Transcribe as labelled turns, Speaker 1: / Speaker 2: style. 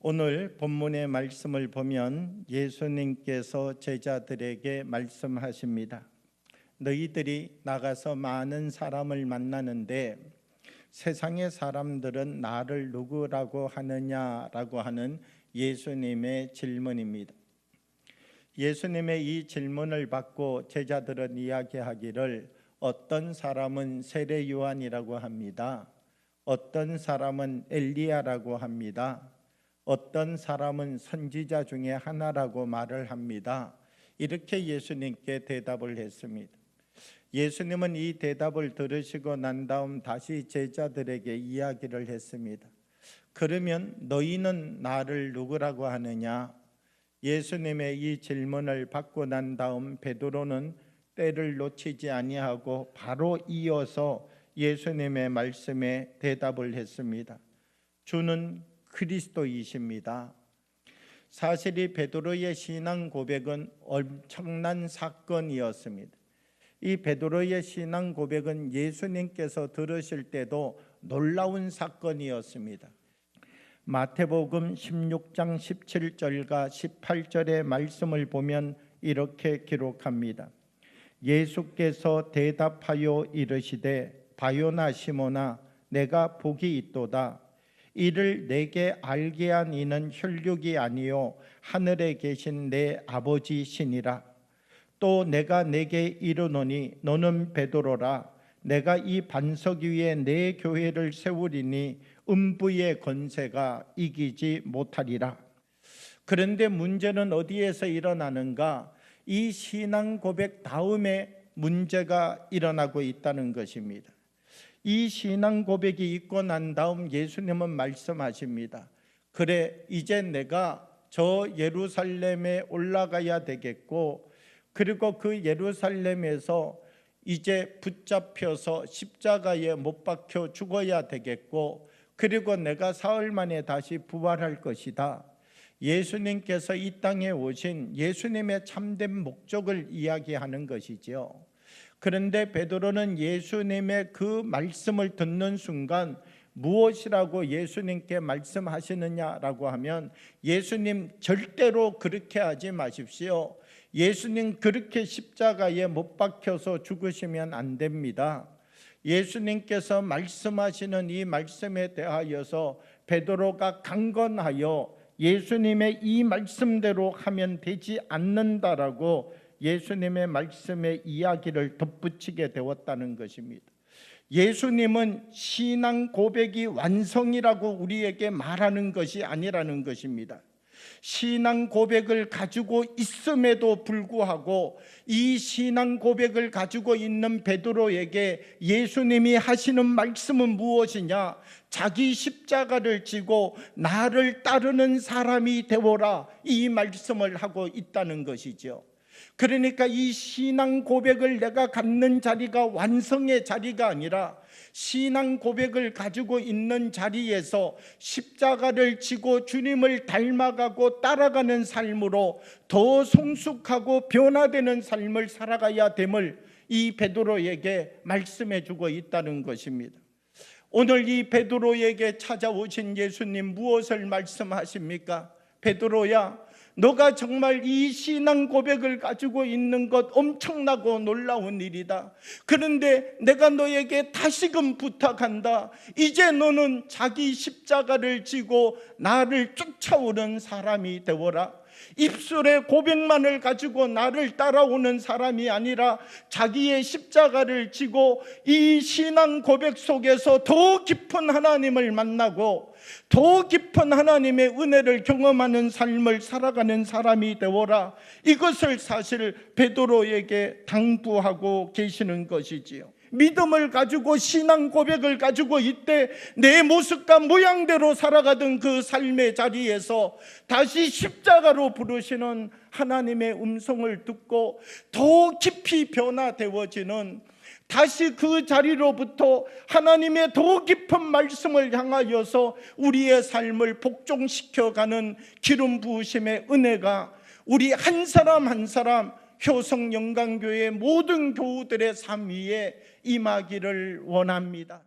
Speaker 1: 오늘 본문의 말씀을 보면 예수님께서 제자들에게 말씀하십니다. 너희들이 나가서 많은 사람을 만나는데 세상의 사람들은 나를 누구라고 하느냐라고 하는 예수님의 질문입니다. 예수님의 이 질문을 받고 제자들은 이야기하기를 어떤 사람은 세례 요한이라고 합니다. 어떤 사람은 엘리야라고 합니다. 어떤 사람은 선지자 중에 하나라고 말을 합니다. 이렇게 예수님께 대답을 했습니다. 예수님은 이 대답을 들으시고 난 다음 다시 제자들에게 이야기를 했습니다. 그러면 너희는 나를 누구라고 하느냐? 예수님의 이 질문을 받고 난 다음 베드로는 때를 놓치지 아니하고 바로 이어서 예수님의 말씀에 대답을 했습니다. 주는 그리스도이십니다. 사실 이 베드로의 신앙 고백은 엄청난 사건이었습니다. 이 베드로의 신앙 고백은 예수님께서 들으실 때도 놀라운 사건이었습니다. 마태복음 16장 17절과 18절의 말씀을 보면 이렇게 기록합니다. 예수께서 대답하여 이르시되 바요나 시몬아 내가 복이 있도다. 이를 내게 알게 한 이는 혈육이 아니요 하늘에 계신 내 아버지시니라. 또 내가 내게 이르노니 너는 베드로라. 내가 이 반석 위에 내 교회를 세우리니 음부의 권세가 이기지 못하리라. 그런데 문제는 어디에서 일어나는가? 이 신앙 고백 다음에 문제가 일어나고 있다는 것입니다. 이 신앙 고백이 있고 난 다음 예수님은 말씀하십니다. 그래, 이제 내가 저 예루살렘에 올라가야 되겠고, 그리고 그 예루살렘에서 이제 붙잡혀서 십자가에 못 박혀 죽어야 되겠고, 그리고 내가 사흘 만에 다시 부활할 것이다. 예수님께서 이 땅에 오신 예수님의 참된 목적을 이야기하는 것이죠. 그런데 베드로는 예수님의 그 말씀을 듣는 순간 무엇이라고 예수님께 말씀하시느냐라고 하면 예수님 절대로 그렇게 하지 마십시오. 예수님 그렇게 십자가에 못 박혀서 죽으시면 안 됩니다. 예수님께서 말씀하시는 이 말씀에 대하여서 베드로가 강건하여 예수님의 이 말씀대로 하면 되지 않는다라고 예수님의 말씀의 이야기를 덧붙이게 되었다는 것입니다. 예수님은 신앙 고백이 완성이라고 우리에게 말하는 것이 아니라는 것입니다. 신앙 고백을 가지고 있음에도 불구하고 이 신앙 고백을 가지고 있는 베드로에게 예수님이 하시는 말씀은 무엇이냐? 자기 십자가를 지고 나를 따르는 사람이 되어라, 이 말씀을 하고 있다는 것이죠. 그러니까 이 신앙 고백을 내가 갖는 자리가 완성의 자리가 아니라 신앙 고백을 가지고 있는 자리에서 십자가를 지고 주님을 닮아가고 따라가는 삶으로 더 성숙하고 변화되는 삶을 살아가야 됨을 이 베드로에게 말씀해 주고 있다는 것입니다. 오늘 이 베드로에게 찾아오신 예수님 무엇을 말씀하십니까? 베드로야, 너가 정말 이 신앙 고백을 가지고 있는 것 엄청나고 놀라운 일이다. 그런데 내가 너에게 다시금 부탁한다. 이제 너는 자기 십자가를 지고 나를 쫓아오는 사람이 되어라. 입술의 고백만을 가지고 나를 따라오는 사람이 아니라 자기의 십자가를 지고 이 신앙 고백 속에서 더 깊은 하나님을 만나고 더 깊은 하나님의 은혜를 경험하는 삶을 살아가는 사람이 되어라. 이것을 사실 베드로에게 당부하고 계시는 것이지요. 믿음을 가지고 신앙 고백을 가지고 이때 내 모습과 모양대로 살아가던 그 삶의 자리에서 다시 십자가로 부르시는 하나님의 음성을 듣고 더 깊이 변화되어지는, 다시 그 자리로부터 하나님의 더 깊은 말씀을 향하여서 우리의 삶을 복종시켜가는 기름 부으심의 은혜가 우리 한 사람 한 사람 효성영광교회 모든 교우들의 삶 위에 임하기를 원합니다.